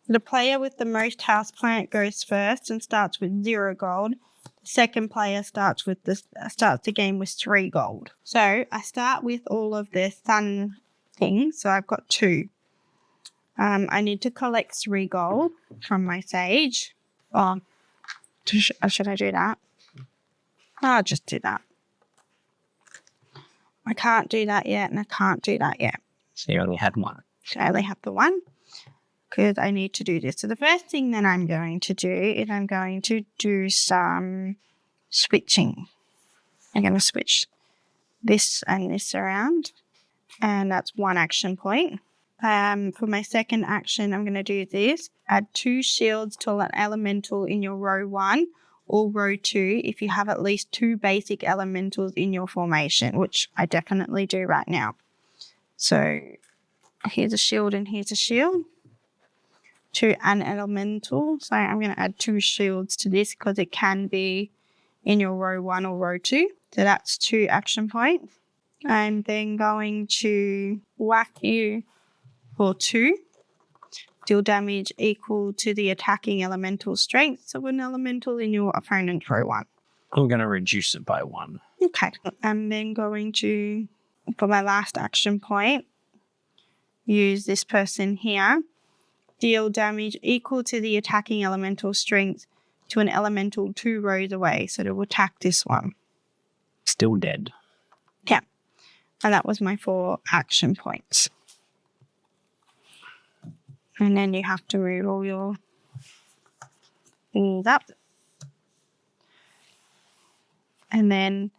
The player with the most houseplant goes first and starts with 0 gold. The second player starts the game with 3 gold. So I start with all of the sun things. So I've got 2. I need to collect 3 gold from my sage. Oh, should I do that? I'll just do that. I can't do that yet, and I can't do that yet. So you only had 1. So I only have the 1. Because I need to do this. So the first thing that I'm going to do is I'm going to do some switching. I'm going to switch this and this around. And that's 1 action point. For my second action, I'm going to do this. Add 2 shields to an elemental in your row 1 or row 2 if you have at least 2 basic elementals in your formation, which I definitely do right now. So here's a shield and here's a shield. To an elemental. So I'm going to add 2 shields to this because it can be in your row 1 or row 2. So that's 2 action points. I'm then going to whack you for 2. Deal damage equal to the attacking elemental strength of an elemental in your opponent's row 1. I'm going to reduce it by 1. Okay. I'm then going to, for my last action point, use this person here. Deal damage equal to the attacking elemental strength to an elemental 2 rows away. So to attack this one. Still dead. Yeah. And that was my 4 action points. And then you have to move all your things up. And then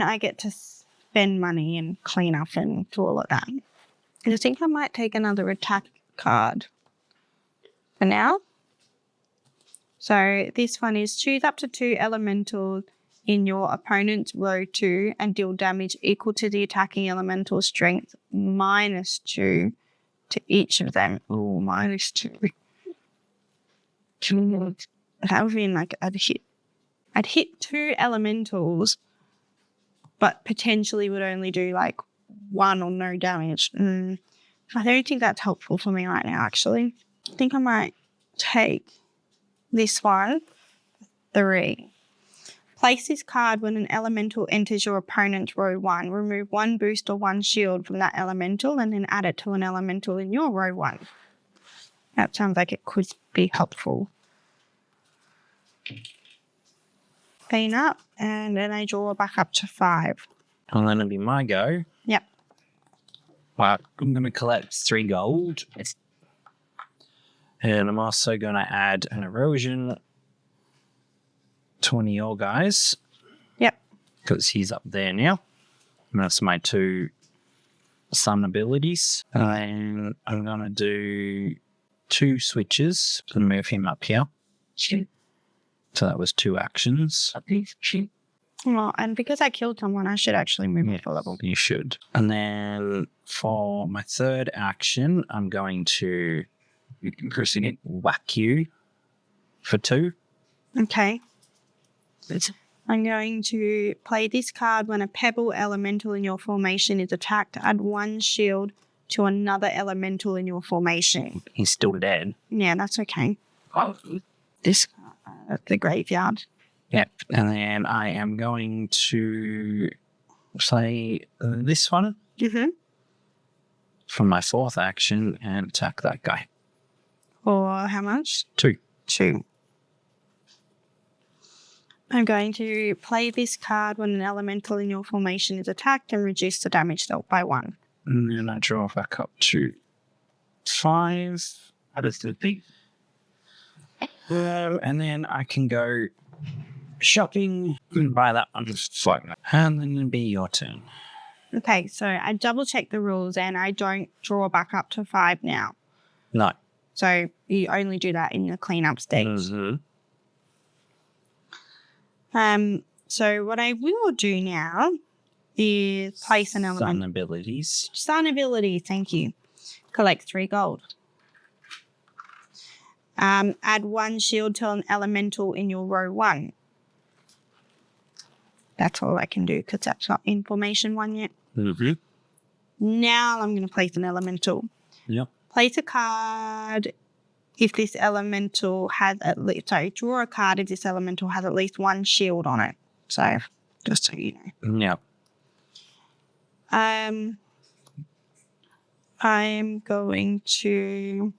I get to spend money and clean up and do all of that. I think I might take another attack card for now. So this one is choose up to 2 elementals in your opponent's row 2 and deal damage equal to the attacking elemental strength -2 to each of them. Oh, -2. That would mean like I'd hit 2 elementals, but potentially would only do like 1 or no damage. I don't think that's helpful for me right now, actually. I think I might take this one, 3. Place this card when an elemental enters your opponent's row 1. Remove 1 boost or 1 shield from that elemental and then add it to an elemental in your row 1. That sounds like it could be helpful. Clean up, and then I draw back up to 5. And then it'll be my go. Yep. Well, I'm going to collect 3 gold. And I'm also going to add an erosion to one of your guys. Yep. Because he's up there now. And that's my 2 sun abilities. And I'm going to do 2 switches to move him up here. So that was 2 actions. Well, and because I killed someone, I should actually move it a level. You should. And then for my 3rd action, I'm going to whack you for 2. Okay. I'm going to play this card when a Pebble elemental in your formation is attacked. Add 1 shield to another elemental in your formation. He's still dead. Yeah, that's okay. This the graveyard. Yep. And then I am going to play this one for my 4th action and attack that guy. For how much? 2. 2. I'm going to play this card when an elemental in your formation is attacked and reduce the damage dealt by 1. And then I draw back up to 5. How does it be? And then I can go shopping and buy that one. And then it'll be your turn. Okay, so I double check the rules and I don't draw back up to 5 now. No. So you only do that in the cleanup stage. So what I will do now is place an element. Sun abilities. Sun ability, thank you. Collect 3 gold. Add 1 shield to an elemental in your row 1. That's all I can do because that's not in formation 1 yet. Now I'm going to place an elemental. Yep. Place a card if this elemental has at least, sorry, draw a card if this elemental has at least one shield on it. So, just so you know. Yeah. I'm going to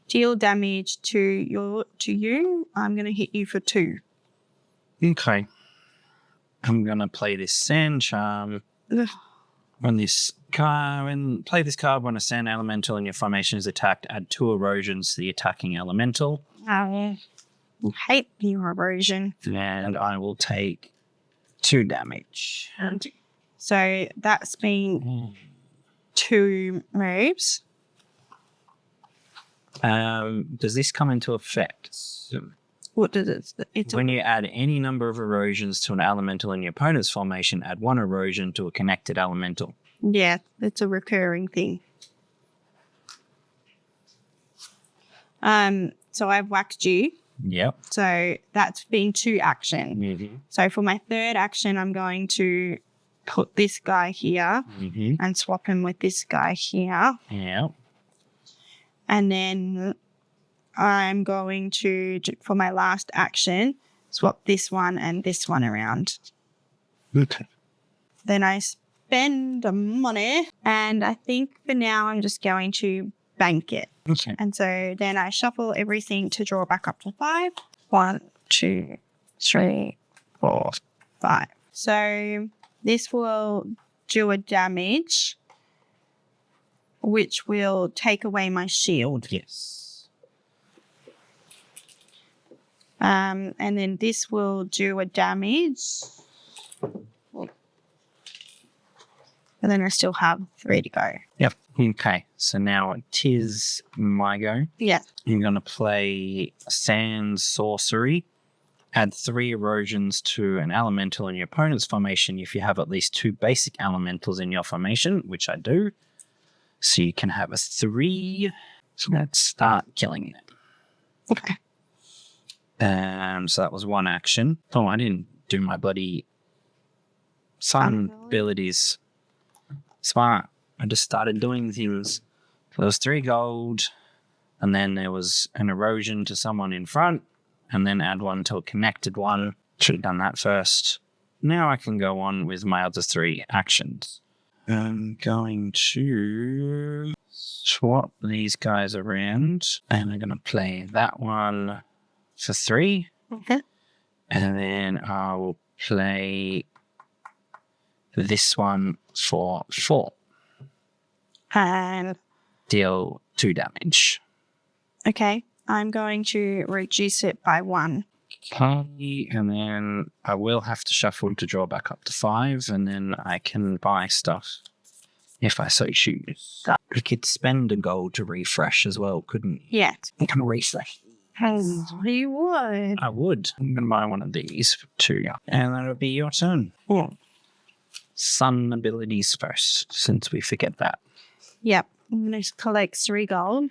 deal damage to you. I'm going to hit you for 2. Okay. I'm going to play this Sand Charm. Ugh. Play this card when a sand elemental in your formation is attacked, add 2 erosions to the attacking elemental. I hate the erosion. And I will take 2 damage. So that's been 2 moves. Does this come into effect? What does it? It's when you add any number of erosions to an elemental in your opponent's formation, add 1 erosion to a connected elemental. Yeah, it's a recurring thing. So I've whacked you. Yep. So that's been 2 action. Mm-hmm. So for my 3rd action, I'm going to put this guy here and swap him with this guy here. Yep. And then I'm going to, for my last action, swap this one and this one around. Okay. Then I spend the money, and I think for now I'm just going to bank it. Okay. And so then I shuffle everything to draw back up to 5. 1, 2, 3, 4, 5. So this will do a damage, which will take away my shield. Yes. And then this will do a damage. And then I still have 3 to go. Yep. Okay. So now it is my go. Yeah. I'm going to play Sand Sorcery. Add 3 erosions to an elemental in your opponent's formation if you have at least 2 basic elementals in your formation, which I do. So you can have a 3. So let's start killing it. Okay. So that was 1 action. Oh, I didn't do my bloody sun abilities. Smart. I just started doing things. There was 3 gold, and then there was an erosion to someone in front, and then add 1 to a connected one. Should have done that first. Now I can go on with my other 3 actions. I'm going to swap these guys around, and I'm going to play that one for 3. Okay. And then I will play this one for 4. And Deal 2 damage. okay, I'm going to reduce it by 1. Okay, and then I will have to shuffle to draw back up to 5, and then I can buy stuff if I so choose. You could spend a gold to refresh as well, couldn't you? Yeah. You can refresh. You would. I would. I'm going to buy one of these for 2. And that'll be your turn. Yeah. Sun abilities first, since we forget that. Yep. I'm going to collect 3 gold.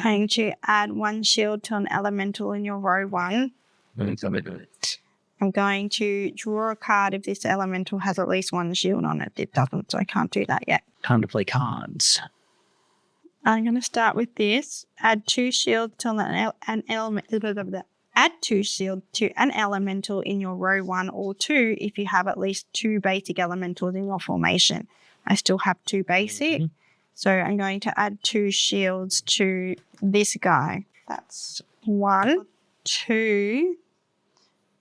Going to add 1 shield to an elemental in your row 1. I'm going to draw a card if this elemental has at least 1 shield on it. It doesn't, so I can't do that yet. Time to play cards. I'm going to start with this. Add 2 shields to an element. Add 2 shield to an elemental in your row 1 or 2 if you have at least 2 basic elementals in your formation. I still have 2 basic, so I'm going to add 2 shields to this guy. That's 1, 2.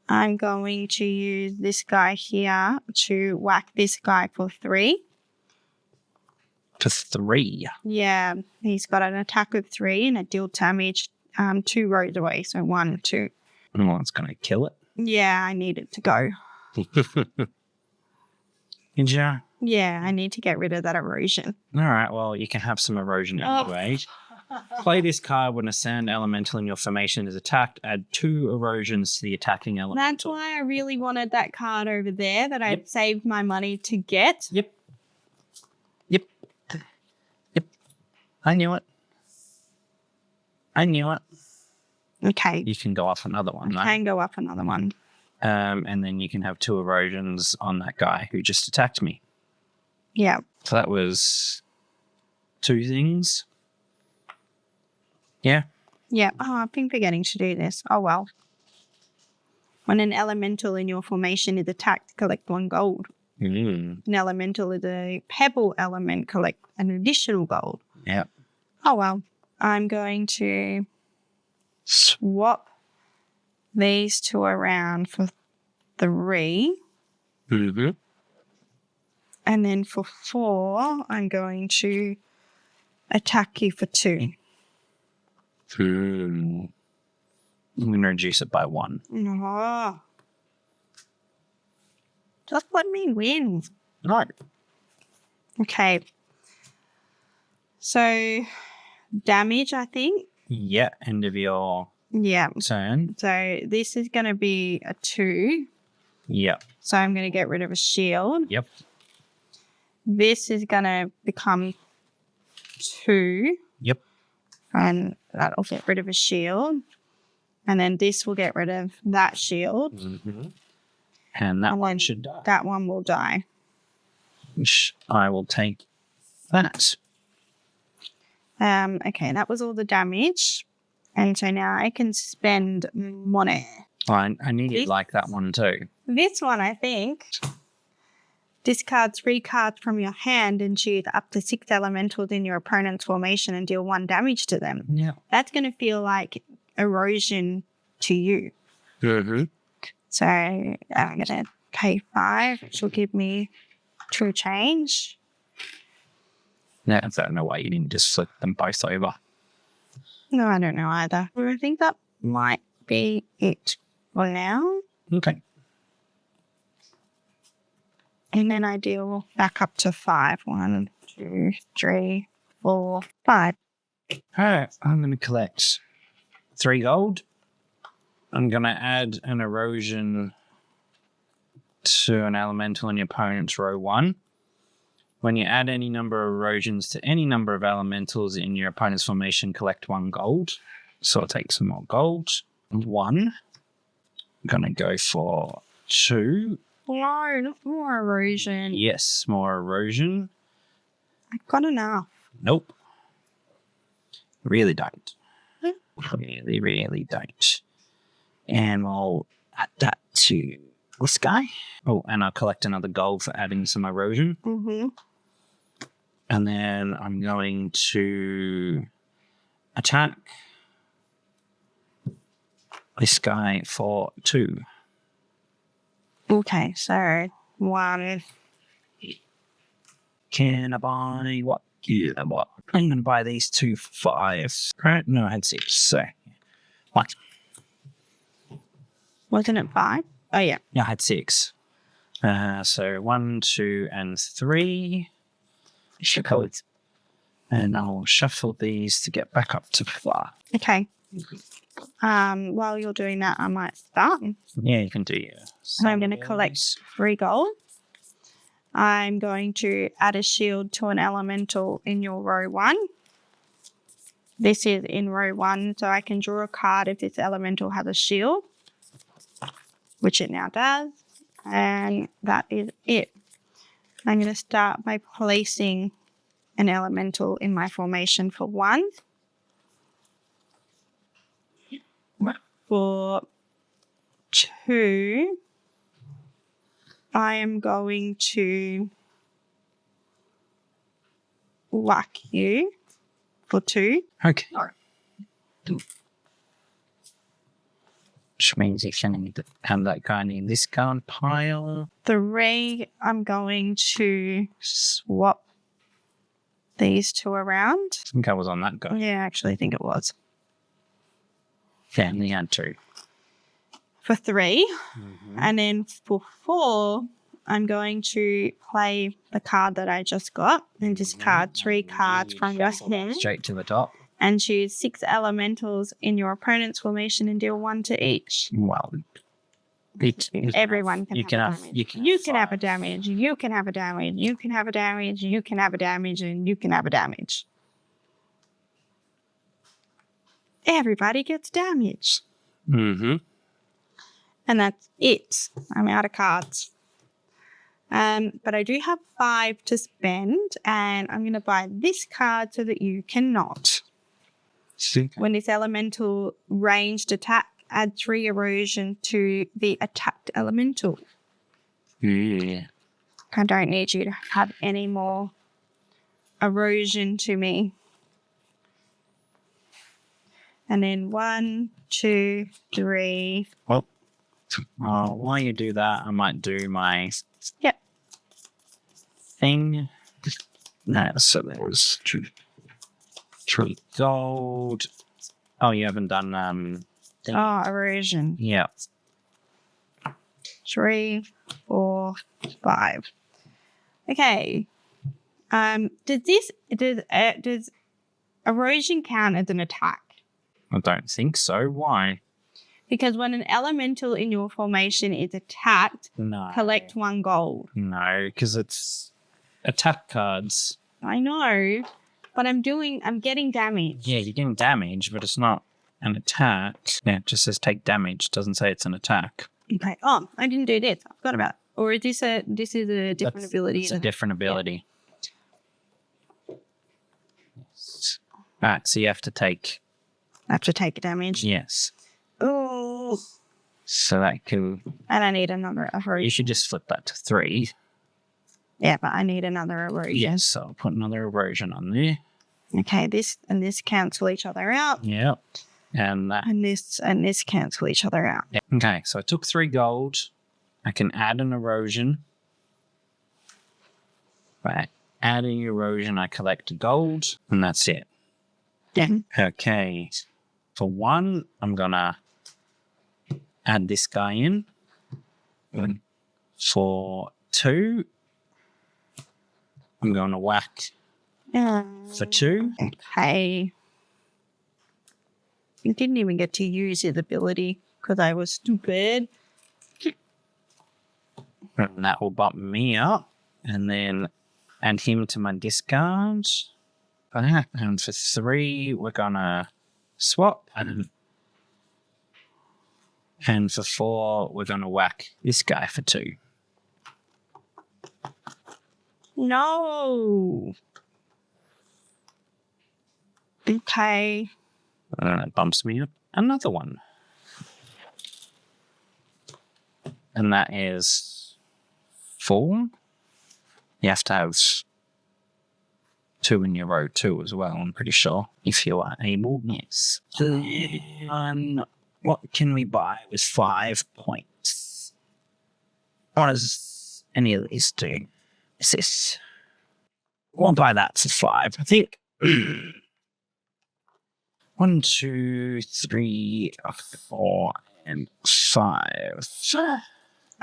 I'm going to use this guy here to whack this guy for 3. For 3. Yeah, he's got an attack of 3 and a deal damage 2 rows away. So 1, 2. Well, it's going to kill it. Yeah, I need it to go. Did you? Yeah, I need to get rid of that erosion. All right, well, you can have some erosion anyway. Play this card when a sand elemental in your formation is attacked. Add 2 erosions to the attacking elemental. That's why I really wanted that card over there that I'd saved my money to get. Yep. I knew it. Okay. You can go off another one, I can go up another one. And then you can have 2 erosions on that guy who just attacked me. Yeah. So that was 2 things. Yeah. Yeah. Oh, I've been forgetting to do this. Oh, well. When an elemental in your formation is attacked, collect 1 gold. Mm. An elemental is a pebble element, collect an additional gold. Yeah. Oh, well. I'm going to swap these 2 around for 3. Mm-hmm. And then for 4, I'm going to attack you for 2. I'm going to reduce it by 1. No. Just let me win. No. Okay. So, damage, I think. Yeah, end of your Yeah. turn. So, this is going to be a 2. Yep. So, I'm going to get rid of a shield. Yep. This is going to become 2. Yep. And that'll get rid of a shield. And then this will get rid of that shield. Mm-hmm. And that one should die. That one will die. Which I will take that. Okay, that was all the damage. And so now I can spend money. I needed like that one too. This one, I think, discard 3 cards from your hand and choose up to 6 elementals in your opponent's formation and deal 1 damage to them. Yeah. That's going to feel like erosion to you. Mm-hmm. So I'm going to pay 5, which will give me 2 change. Yeah, I don't know why you didn't just flip them both over. No, I don't know either. I think that might be it for now. Okay. And then I deal back up to 5. 1, 2, 3, 4, 5. All right, I'm going to collect 3 gold. I'm going to add an erosion to an elemental in your opponent's row 1. When you add any number of erosions to any number of elementals in your opponent's formation, collect 1 gold. So I'll take some more gold. 1. I'm going to go for 2. No, not more erosion. Yes, more erosion. I've got enough. Nope. Really don't. Really, really don't. And we'll add that to this guy. Oh, and I'll collect another gold for adding some erosion. Mm-hmm. And then I'm going to attack this guy for 2. Okay, so 1. Can I buy what? Yeah, what? I'm going to buy these 2 for 5. Right? No, I had 6. So, what? Wasn't it 5? Oh, yeah. Yeah, I had 6. So 1, 2, and 3. Shuffle. And I'll shuffle these to get back up to 5. Okay. While you're doing that, I might start. Yeah, you can do your. And I'm going to collect 3 gold. I'm going to add a shield to an elemental in your row 1. This is in row 1, so I can draw a card if this elemental has a shield, which it now does. And that is it. I'm going to start by placing an elemental in my formation for 1. For 2, I am going to whack you for 2. Okay. Which means you can have that going in this card pile. 3, I'm going to swap these 2 around. I think I was on that guy. Yeah, I actually think it was. Yeah, and the had 2. For 3. Mm-hmm. And then for 4, I'm going to play the card that I just got and discard 3 cards from your hand Straight to the top. and choose 6 elementals in your opponent's formation and deal 1 to each. Well, Everyone can you have can a have damage. you can have a damage. You can have a damage. You can have a damage. You can have a damage. And you can have a damage. Everybody gets damage. Mm-hmm. And that's it. I'm out of cards. But I do have 5 to spend, and I'm going to buy this card so that you cannot. When this elemental ranged attack, add 3 erosion to the attacked elemental. Yeah. I don't need you to have any more erosion to me. And then 1, 2, 3. Well, while you do that, I might do my thing. No, so there was 2 gold. Oh, you haven't done thing. Oh, erosion. Yeah. 3, 4, 5. Okay. Does erosion count as an attack? I don't think so. Why? Because when an elemental in your formation is attacked, No. collect 1 gold. No, because it's attack cards. I know, but I'm getting damage. Yeah, you're getting damage, but it's not an attack. Yeah, it just says take damage. It doesn't say it's an attack. Okay. Oh, I didn't do this. I forgot about it. Or is this a different ability? It's a different ability. Yeah. Yes. Alright, so you have to take... I have to take damage. Yes. Oh. So that could... And I need another erosion. You should just flip that to 3. Yeah, but I need another erosion. Yes, so I'll put another erosion on there. Okay, this and this cancel each other out. Yep. And this cancel each other out. Yeah. Okay, so I took 3 gold. I can add an erosion. By adding erosion, I collect gold, and that's it. Yeah. Okay. For 1, I'm gonna add this guy in. For 2, I'm gonna whack for 2. Okay. I didn't even get to use his ability because I was stupid. And that will bump me up. And then add him to my discards. And for 3, we're gonna swap. And for 4, we're gonna whack this guy for 2. No. Okay. And it bumps me up another one. And that is 4. You have to have 2 in your row too as well, I'm pretty sure. If you are able, yes. What can we buy with 5 points? What does any of these do? Is this? We'll buy that for 5. I think 1, 2, 3, 4, and 5.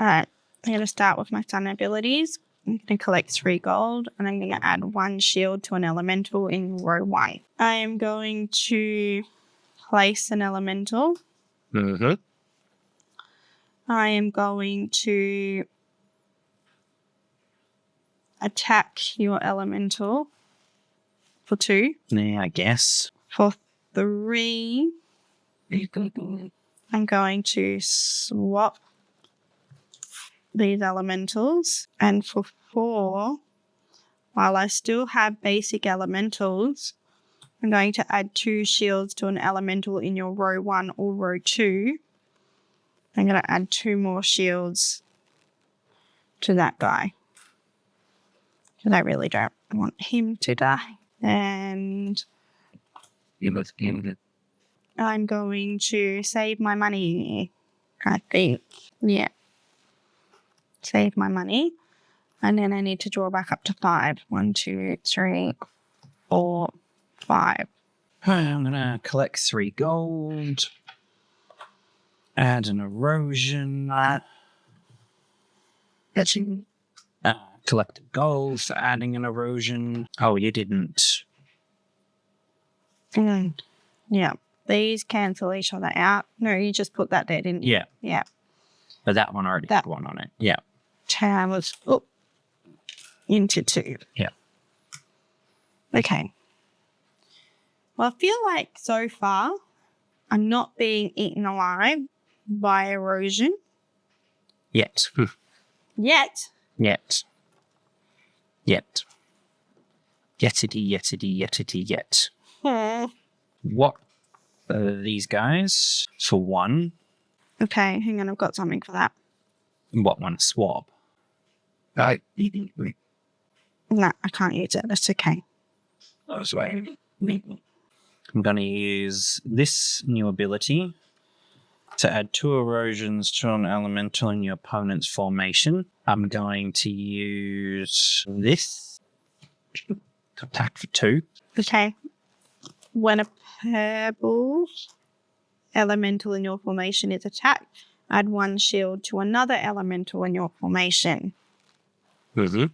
Alright, I'm going to start with my sun abilities. I'm going to collect 3 gold, and I'm going to add 1 shield to an elemental in row 1. I am going to place an elemental. Mm-hmm. I am going to attack your elemental for 2. Yeah, I guess. For 3, I'm going to swap these elementals. And for 4, while I still have basic elementals, I'm going to add 2 shields to an elemental in your row 1 or row 2. I'm going to add 2 more shields to that guy, because I really don't want him to die. And I'm going to save my money, I think. Yeah. Save my money. And then I need to draw back up to 5. 1, 2, 3, 4, 5. I'm going to collect 3 gold. Add an erosion. Collect gold for adding an erosion. Oh, you didn't. Yeah. These cancel each other out. No, you just put that there, didn't you? Yeah. Yeah. But that one already had 1 on it. Yeah. Towers up into 2. Yeah. Okay. Well, I feel like so far I'm not being eaten alive by erosion. Yet. Yet. Yet. Yet. Yet. What are these guys? For one. Okay, hang on, I've got something for that. What one? Swap. No, I can't use it. That's okay. I'm going to use this new ability to add 2 erosions to an elemental in your opponent's formation. I'm going to use this to attack for 2. Okay. When a Pebble elemental in your formation is attacked, add 1 shield to another elemental in your formation. Mm-hmm.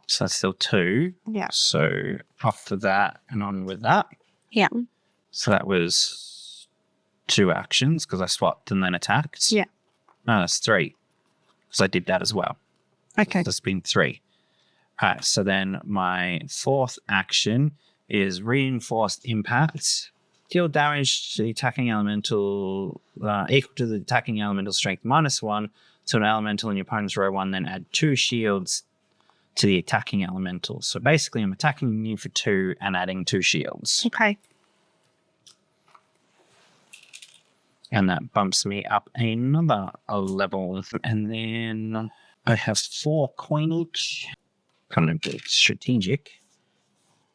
So that's still 2. Yeah. So after that and on with that. Yeah. So that was 2 actions because I swapped and then attacked. Yeah. No, that's 3 because I did that as well. Okay. So that's been 3. All right. So then my 4th action is reinforced impact. Deal damage to the attacking elemental equal to the attacking elemental strength -1 to an elemental in your opponent's row 1, then add 2 shields to the attacking elemental. So basically I'm attacking you for 2 and adding 2 shields. Okay. And that bumps me up another level. And then I have 4 coinage. Kind of strategic.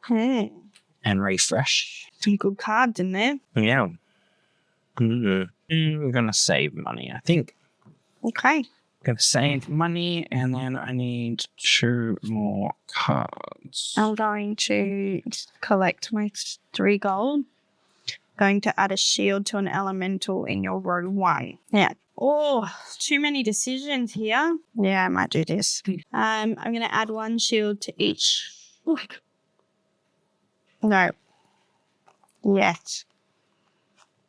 And refresh. Some good cards in there. Yeah. We're going to save money, I think. Okay. Going to save money, and then I need 2 more cards. I'm going to collect my 3 gold. Going to add a shield to an elemental in your row 1. Yeah. Oh, too many decisions here. Yeah, I might do this. I'm going to add 1 shield to each. No. Yes.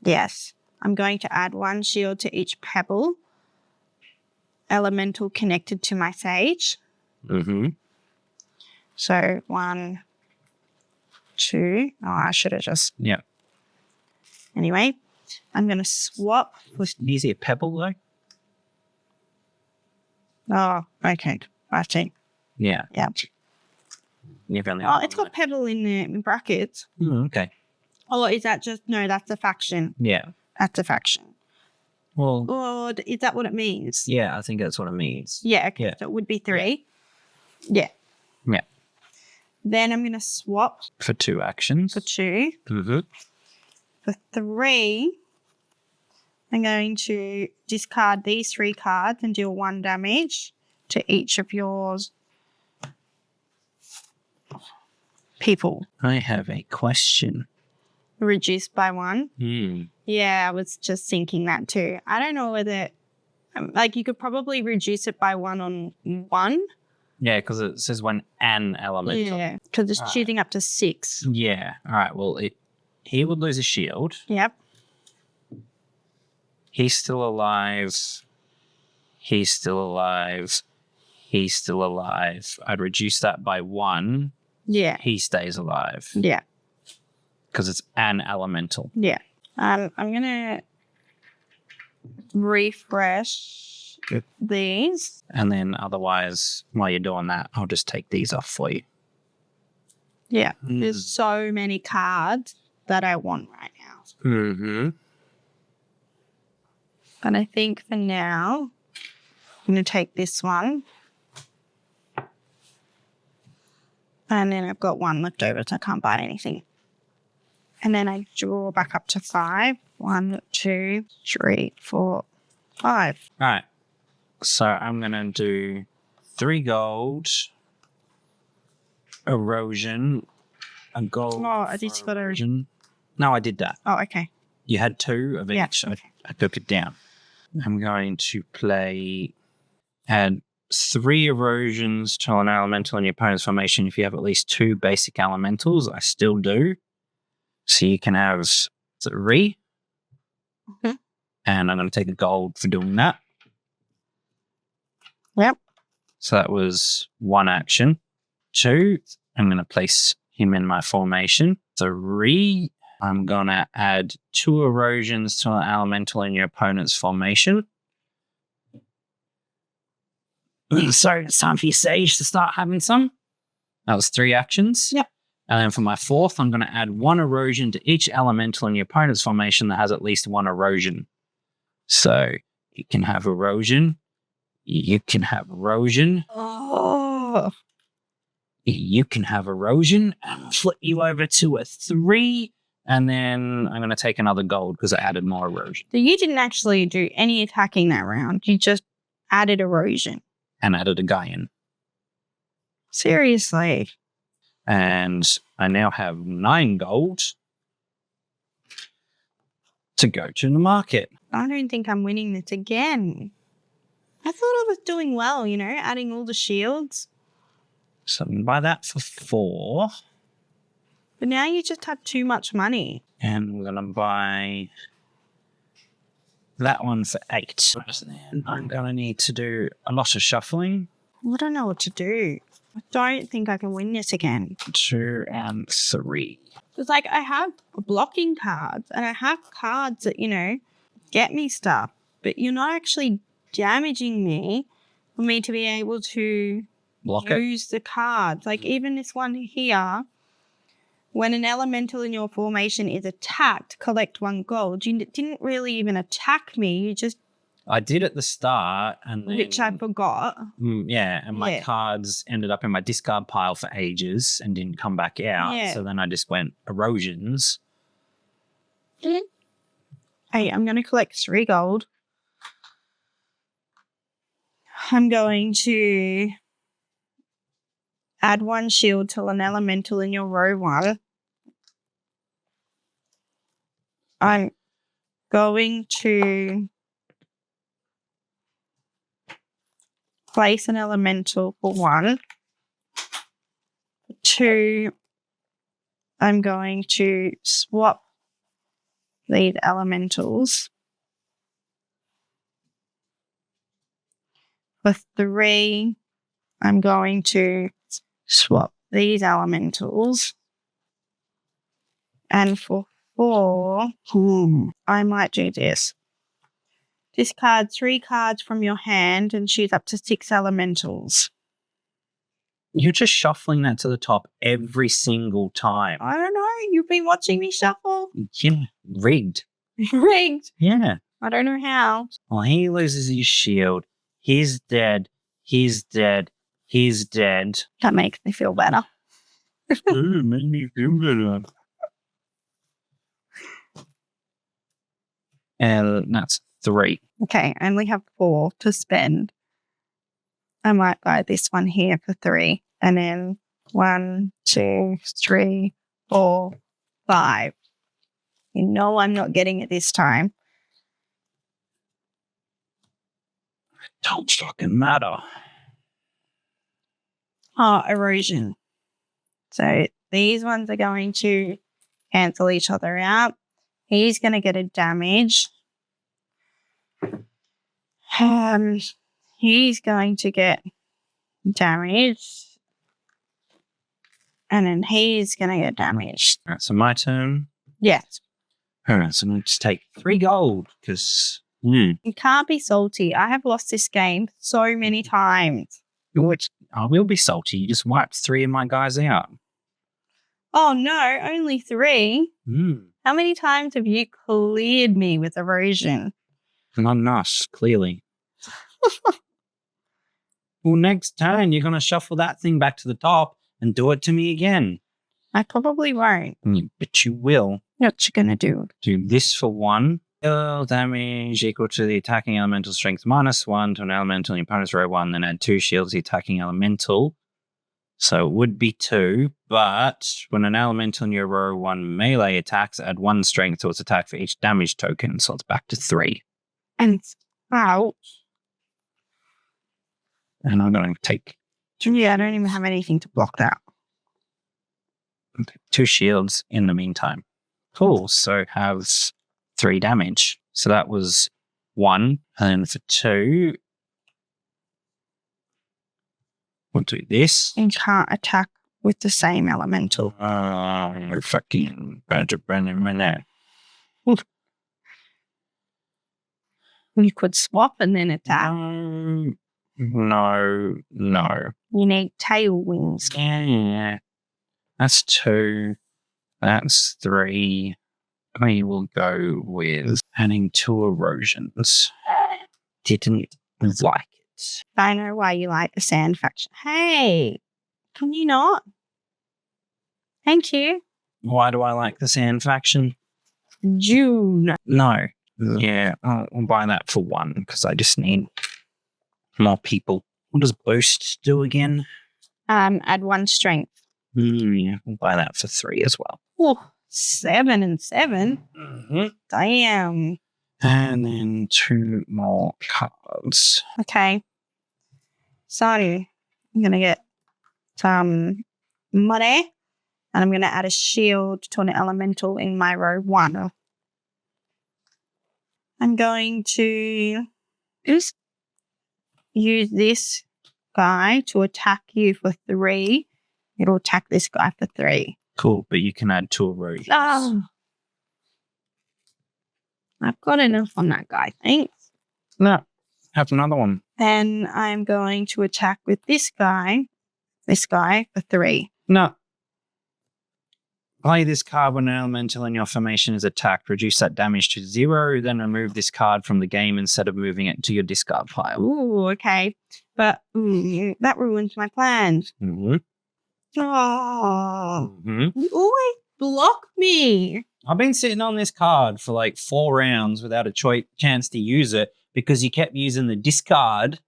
Yes. I'm going to add 1 shield to each Pebble elemental connected to my sage. Mm-hmm. So 1, 2. Oh, I should have just. Yeah. Anyway, I'm going to swap. Is it a Pebble, though? Oh, okay. I see. Yeah. Yeah. Oh, it's got Pebble in there in brackets. Okay. Oh, is that just. No, that's a faction. Yeah. That's a faction. Well. Or is that what it means? Yeah, I think that's what it means. Yeah, okay. Yeah. So it would be 3. Yeah. Yeah. Then I'm going to swap For 2 actions. for 2. Mm-hmm. For 3, I'm going to discard these 3 cards and deal 1 damage to each of yours people. I have a question. Reduced by 1. Hmm. Yeah, I was just thinking that too. I don't know whether, you could probably reduce it by 1 on 1. Yeah, because it says when an elemental. Yeah, because it's shooting up to 6. Yeah. All right. Well, he would lose a shield. Yep. He's still alive. He's still alive. He's still alive. I'd reduce that by 1. Yeah. He stays alive. Yeah. Because it's an elemental. Yeah. I'm going to refresh these. And then otherwise, while you're doing that, I'll just take these off for you. Yeah. There's so many cards that I want right now. Mm-hmm. But I think for now, I'm going to take this one. And then I've got 1 left over, so I can't buy anything. And then I draw back up to 5. 1, 2, 3, 4, 5. All right. So I'm going to do 3 gold, erosion, a gold. Oh, I just got erosion. No, I did that. Oh, okay. You had 2 of each. Yeah. I took it down. I'm going to add 3 erosions to an elemental in your opponent's formation if you have at least 2 basic elementals. I still do. So you can have 3. Mm-hmm. And I'm going to take the gold for doing that. Yep. So that was 1 action. 2, I'm going to place him in my formation. 3, I'm going to add 2 erosions to an elemental in your opponent's formation. So it's time for your sage to start having some. That was 3 actions. Yep. And then for my 4th, I'm going to add 1 erosion to each elemental in your opponent's formation that has at least 1 erosion. So you can have erosion. You can have erosion. Oh. You can have erosion and flip you over to a 3. And then I'm going to take another gold because I added more erosion. So you didn't actually do any attacking that round. You just added erosion. And added a guy in. Seriously. And I now have 9 gold to go to the market. I don't think I'm winning this again. I thought I was doing well, adding all the shields. So I'm going to buy that for 4. But now you just have too much money. And we're going to buy that one for 8. And I'm going to need to do a lot of shuffling. I don't know what to do. I don't think I can win this again. 2 and 3. It's like I have blocking cards and I have cards that, get me stuff. But you're not actually damaging me for me to be able to use the cards. Like even this one here, when an elemental in your formation is attacked, collect 1 gold. You didn't really even attack me. You just... I did at the start, and then, which I forgot. And my cards ended up in my discard pile for ages and didn't come back out. Yeah. So then I just went erosions. Hey, I'm going to collect 3 gold. I'm going to add 1 shield to an elemental in your row 1. I'm going to place an elemental for 1. For 2, I'm going to swap these elementals. For 3, I'm going to swap these elementals. And for 4, I might do this. Discard 3 cards from your hand and choose up to 6 elementals. You're just shuffling that to the top every single time. I don't know. You've been watching me shuffle. Yeah, rigged. Rigged. Yeah. I don't know how. Well, he loses his shield. He's dead. He's dead. He's dead. That makes me feel better. Ooh, made me feel better. And that's 3. Okay, I only have 4 to spend. I might buy this one here for 3. And then 1, 2, 3, 4, 5. I'm not getting it this time. Don't fucking matter. Erosion. So these ones are going to cancel each other out. He's going to get a damage. He's going to get damage. And then he's going to get damaged. All right, so my turn. Yes. All right, so I'm going to just take 3 gold because... You can't be salty. I have lost this game so many times. I will be salty. You just wiped 3 of my guys out. Oh, no, only 3. How many times have you cleared me with erosion? Not enough, clearly. Well, next turn, you're going to shuffle that thing back to the top and do it to me again. I probably won't. But you will. What you going to do? Do this for 1. Deal damage equal to the attacking elemental strength -1 to an elemental in your opponent's row 1, then add 2 shields to the attacking elemental. So it would be 2, but when an elemental in your row 1 melee attacks, add 1 strength to its attack for each damage token, so it's back to 3. And it's out. And I'm going to take... Yeah, I don't even have anything to block that. 2 shields in the meantime. Cool, so have 3 damage. So that was 1. And then for 2, we'll do this. You can't attack with the same elemental. Fucking badger branding my neck. You could swap and then attack. No. You need tail wings. Yeah. That's 2. That's 3. We will go with adding 2 erosions. Didn't like it. I know why you like the sand faction. Hey, can you not? Thank you. Why do I like the sand faction? June. No. Yeah, I'll buy that for 1 because I just need more people. What does boost do again? Add 1 strength. Yeah, I'll buy that for 3 as well. Oh, 7 and 7. Mm-hmm. Damn. And then 2 more cards. Okay. So I'm going to get some money and I'm going to add a shield to an elemental in my row 1. I'm going to just use this guy to attack you for 3. It'll attack this guy for 3. Cool, but you can add 2 erosions. Oh. I've got enough on that guy, thanks. No, have another one. Then I'm going to attack with this guy for 3. No. Play this card when an elemental in your formation is attacked. Reduce that damage to 0. Then remove this card from the game instead of moving it to your discard pile. Ooh, okay. But that ruins my plans. Mm-hmm. Oh, Mm-hmm. you always block me. I've been sitting on this card for like 4 rounds without a chance to use it because you kept using the discard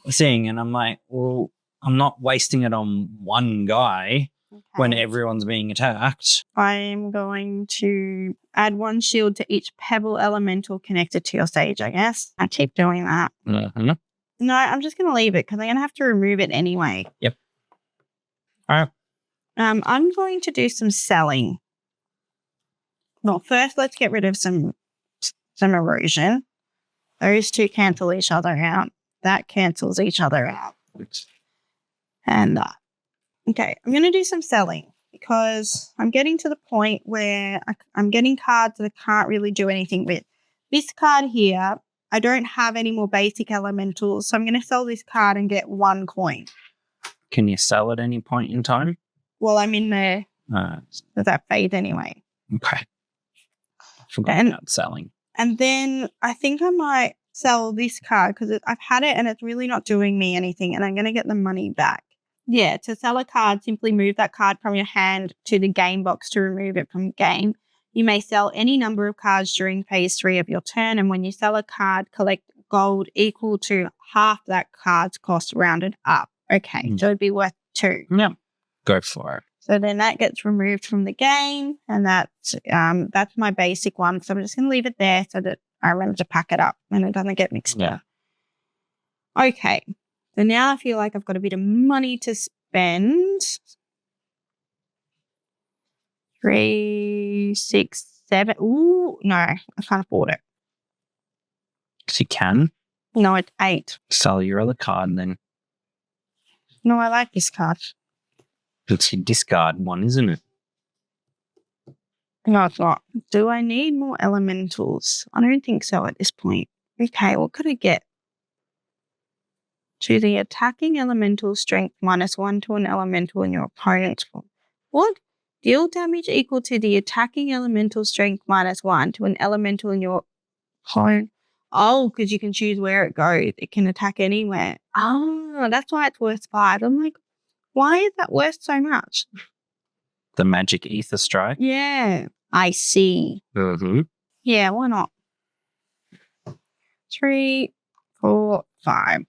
thing. And I'm like, well, I'm not wasting it on one guy. When everyone's being attacked. I'm going to add 1 shield to each Pebble elemental connected to your stage, I guess. I keep doing that. Mm-hmm. No, I'm just going to leave it because I'm going to have to remove it anyway. Yep. All right. I'm going to do some selling. Well, first, let's get rid of some erosion. Those 2 cancel each other out. That cancels each other out. And okay, I'm going to do some selling because I'm getting to the point where I'm getting cards that I can't really do anything with. This card here, I don't have any more basic elementals, so I'm going to sell this card and get 1 coin. Can you sell at any point in time? Well, I'm in there. So that fades anyway. Okay. Forgot about selling. And then I think I might sell this card because I've had it and it's really not doing me anything and I'm going to get the money back. Yeah, to sell a card, simply move that card from your hand to the game box to remove it from the game. You may sell any number of cards during phase 3 of your turn, and when you sell a card, collect gold equal to half that card's cost rounded up. Okay, so it'd be worth 2. Yep. Go for it. So then that gets removed from the game, and that's my basic one. So I'm just going to leave it there so that I remember to pack it up and it doesn't get mixed up. Okay. So now I feel like I've got a bit of money to spend. 3, 6, 7. Ooh, no, I can't afford it. Because you can. No, it's 8. Sell your other card and then. No, I like this card. It's your discard one, isn't it? No, it's not. Do I need more elementals? I don't think so at this point. Okay, what could I get? To the attacking elemental strength -1 to an elemental in your opponent's form. What? Deal damage equal to the attacking elemental strength -1 to an elemental in your opponent. Oh, because you can choose where it goes. It can attack anywhere. Oh, that's why it's worth 5. I'm like, why is that worth so much? The magic ether strike. Yeah, I see. Mm-hmm. Yeah, why not? 3, 4, 5.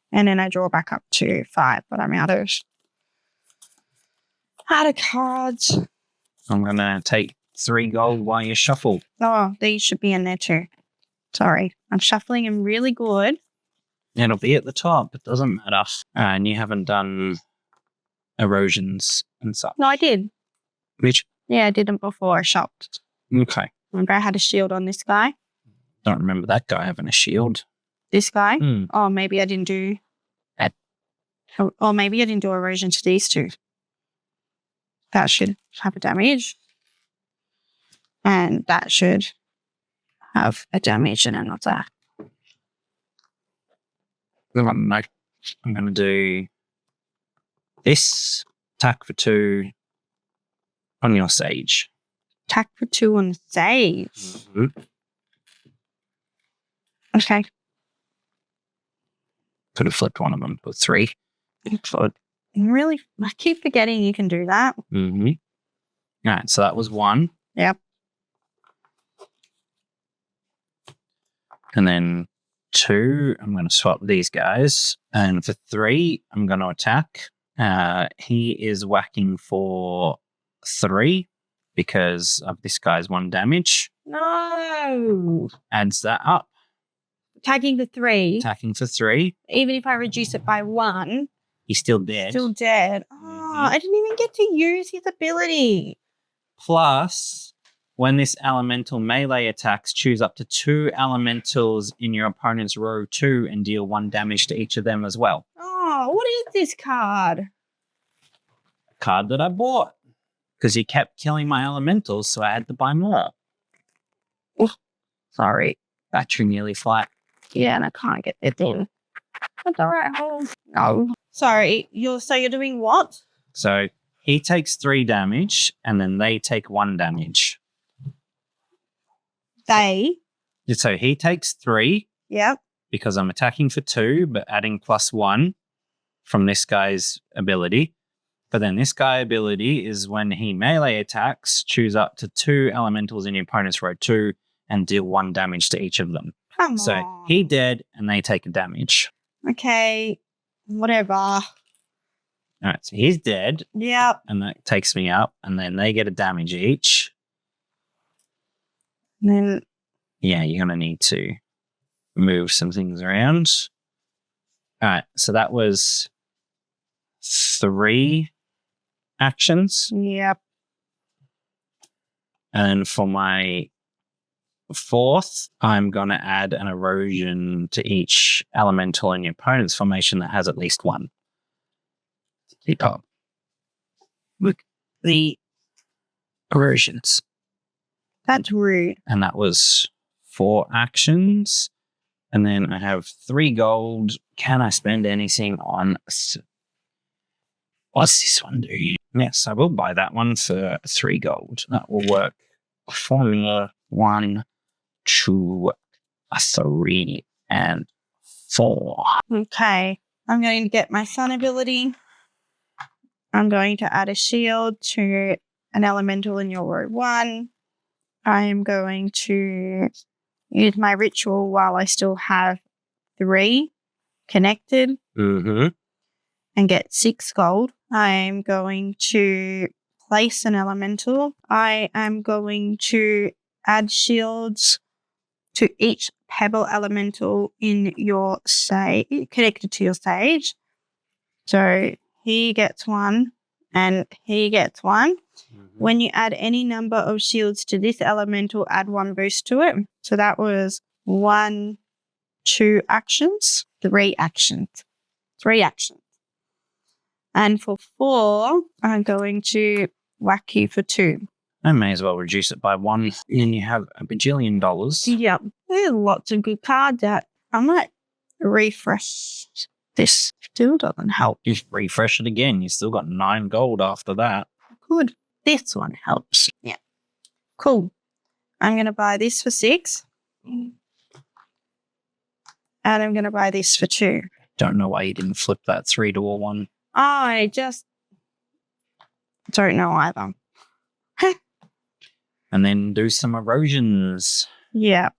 And then I draw back up to 5, but I'm out of cards. I'm going to take 3 gold while you shuffle. Oh, these should be in there too. Sorry. I'm shuffling them really good. It'll be at the top. It doesn't matter. And you haven't done erosions and such. No, I did. Which? Yeah, I did them before I shopped. Okay. Remember I had a shield on this guy? Don't remember that guy having a shield. This guy? Mm. Oh, maybe I didn't do... Or maybe I didn't do erosion to these 2. That should have a damage. And that should have a damage and another. I'm going to do this. Attack for 2 on your sage. Attack for 2 on sage. Mm-hmm. Okay. Could have flipped one of them for 3. Really? I keep forgetting you can do that. Mm-hmm. All right, so that was 1. Yep. And then 2, I'm going to swap these guys. And for 3, I'm going to attack. He is whacking for 3 because of this guy's 1 damage. No. Adds that up. Attacking for 3. Attacking for 3. Even if I reduce it by 1. He's still dead. Still dead. Oh, I didn't even get to use his ability. Plus, when this elemental melee attacks, choose up to 2 elementals in your opponent's row 2 and deal 1 damage to each of them as well. Oh, what is this card? A card that I bought. Because he kept killing my elementals, so I had to buy more. Oof. Sorry. Battery nearly flat. Yeah, and I can't get it in. That's all right. No. Sorry. You're doing what? So he takes 3 damage, and then they take 1 damage. They? So he takes 3. Yep. Because I'm attacking for 2, but adding +1 from this guy's ability. But then this guy ability is when he melee attacks, choose up to 2 elementals in your opponent's row 2 and deal 1 damage to each of them. Come on. So he dead and they take a damage. Okay. Whatever. All right, so he's dead. Yep. And that takes me up, and then they get a damage each. And then. Yeah, you're going to need to move some things around. All right, so that was 3 actions. Yep. And for my 4th, I'm going to add an erosion to each elemental in your opponent's formation that has at least 1. Keep up. Look, the erosions. That's rude. And that was 4 actions. And then I have 3 gold. Can I spend anything on... What's this one do? Yes, I will buy that one for 3 gold. That will work. Formula 1, 2, 3, and 4. Okay. I'm going to get my sun ability. I'm going to add a shield to an elemental in your row 1. I am going to use my ritual while I still have 3 connected and get 6 gold. I am going to place an elemental. I am going to add shields to each Pebble elemental in your sage, connected to your sage. So he gets 1 and he gets 1. When you add any number of shields to this elemental, add 1 boost to it. So that was 1, 2 actions, 3 actions. 3 actions. And for 4, I'm going to whack you for 2. I may as well reduce it by 1, and you have a bajillion dollars. Yep. There's lots of good cards out. I might refresh this. Still doesn't help. You refresh it again. You still got 9 gold after that. Good. This one helps. Yeah. Cool. I'm going to buy this for 6. And I'm going to buy this for 2. Don't know why you didn't flip that 3-door one. I just don't know either. And then do some erosions. Yeah.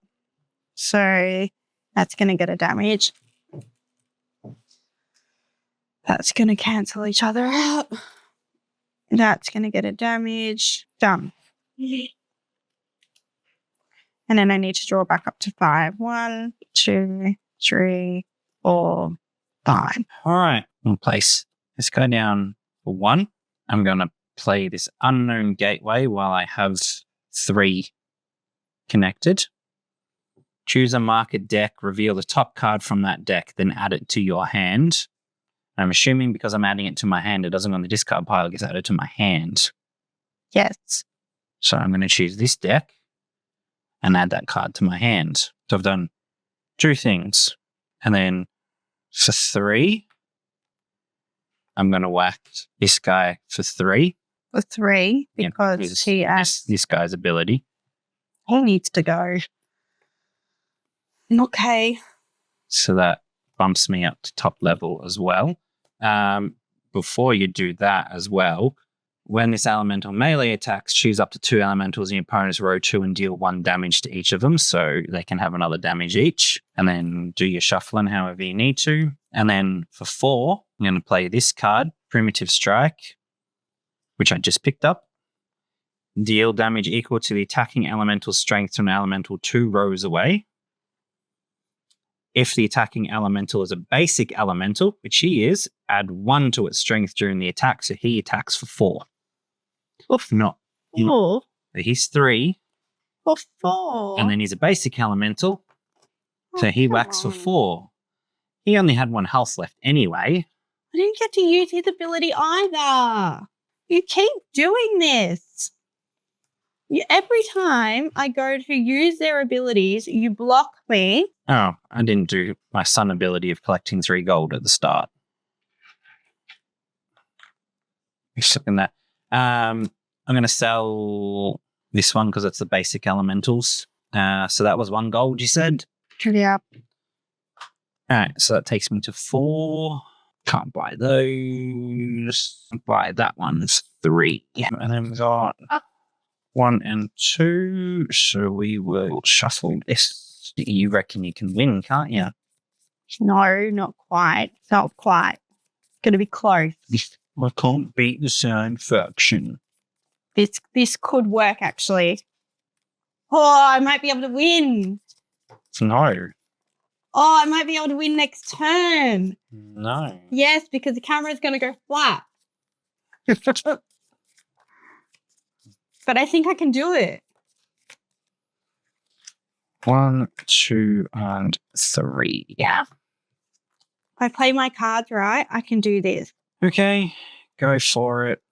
So that's going to get a damage. That's going to cancel each other out. That's going to get a damage. Done. And then I need to draw back up to 5. 1, 2, 3, 4, 5. All right. I'll place this guy down for 1. I'm going to play this unknown gateway while I have 3 connected. Choose a market deck, reveal the top card from that deck, then add it to your hand. I'm assuming because I'm adding it to my hand, it doesn't go on the discard pile, it gets added to my hand. Yes. So I'm going to choose this deck and add that card to my hand. So I've done 2 things. And then for 3. I'm going to whack this guy for 3. For 3, because this guy's ability. he needs to go. Okay. So that bumps me up to top level as well. Before you do that as well, when this elemental melee attacks, choose up to 2 elementals in your opponent's row 2 and deal 1 damage to each of them, so they can have another damage each. And then do your shuffling however you need to. And then for 4, I'm going to play this card, Primitive Strike, which I just picked up. Deal damage equal to the attacking elemental's strength to an elemental 2 rows away. If the attacking elemental is a basic elemental, which he is, add 1 to its strength during the attack, so he attacks for 4. Oof, not. 4? He's 3. For 4? And then he's a basic elemental, so he whacks for 4. He only had 1 health left anyway. I didn't get to use his ability either. You keep doing this. Every time I go to use their abilities, you block me. Oh, I didn't do my sun ability of collecting 3 gold at the start. Just looking at that. I'm going to sell this one because it's the basic elementals. So that was 1 gold, you said? Yeah. All right, so that takes me to 4. Can't buy those. Buy that one's 3. Yeah, and then we got 1 and 2. So we will shuffle this. You reckon you can win, can't you? No, not quite. Not quite. It's going to be close. I can't beat the same faction. This could work, actually. Oh, I might be able to win. No. Oh, I might be able to win next turn. No. Yes, because the camera is going to go flat. But I think I can do it. 1, 2, and 3. Yeah. If I play my cards right, I can do this. Okay, go for it.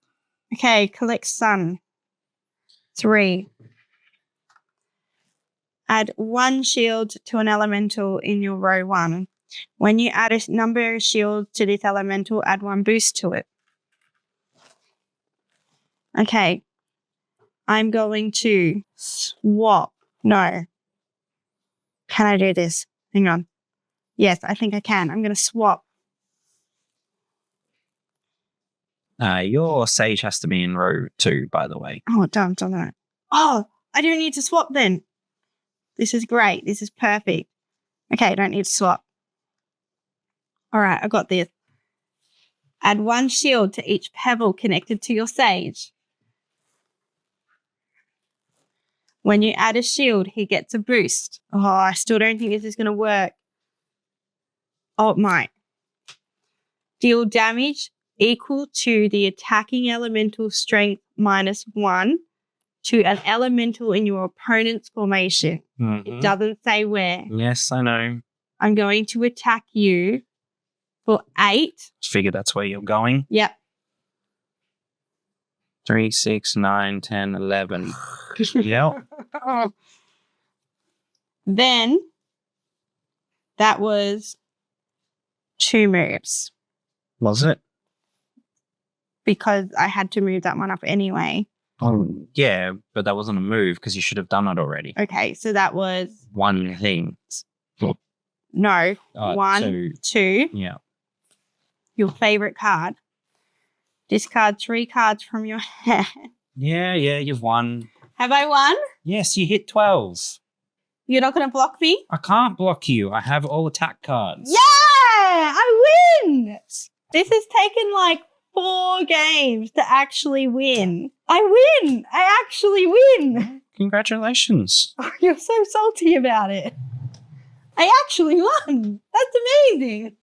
Okay, collect sun. 3. Add 1 shield to an elemental in your row 1. When you add a number of shields to this elemental, add 1 boost to it. Okay. I'm going to swap. No. Can I do this? Hang on. Yes, I think I can. I'm going to swap. Your sage has to be in row 2, by the way. Oh, don't. Oh, I don't need to swap then. This is great. This is perfect. Okay, I don't need to swap. All right, I got this. Add 1 shield to each pebble connected to your sage. When you add a shield, he gets a boost. Oh, I still don't think this is going to work. Oh, it might. Deal damage equal to the attacking elemental strength -1 to an elemental in your opponent's formation. Mm-hmm. It doesn't say where. Yes, I know. I'm going to attack you for 8. Figure that's where you're going. Yep. 3, 6, 9, 10, 11. Yep. Then that was 2 moves Was it? because I had to move that one up anyway. Oh, yeah, but that wasn't a move because you should have done it already. Okay, so that was 1 thing. no 1, 2. 2. Yeah. Your favorite card. Discard 3 cards from your hand. Yeah, you've won. Have I won? Yes, you hit 12s. You're not going to block me? I can't block you. I have all attack cards. Yeah, I win. This has taken like 4 games to actually win. I win. I actually win. Congratulations. Oh, you're so salty about it. I actually won. That's amazing.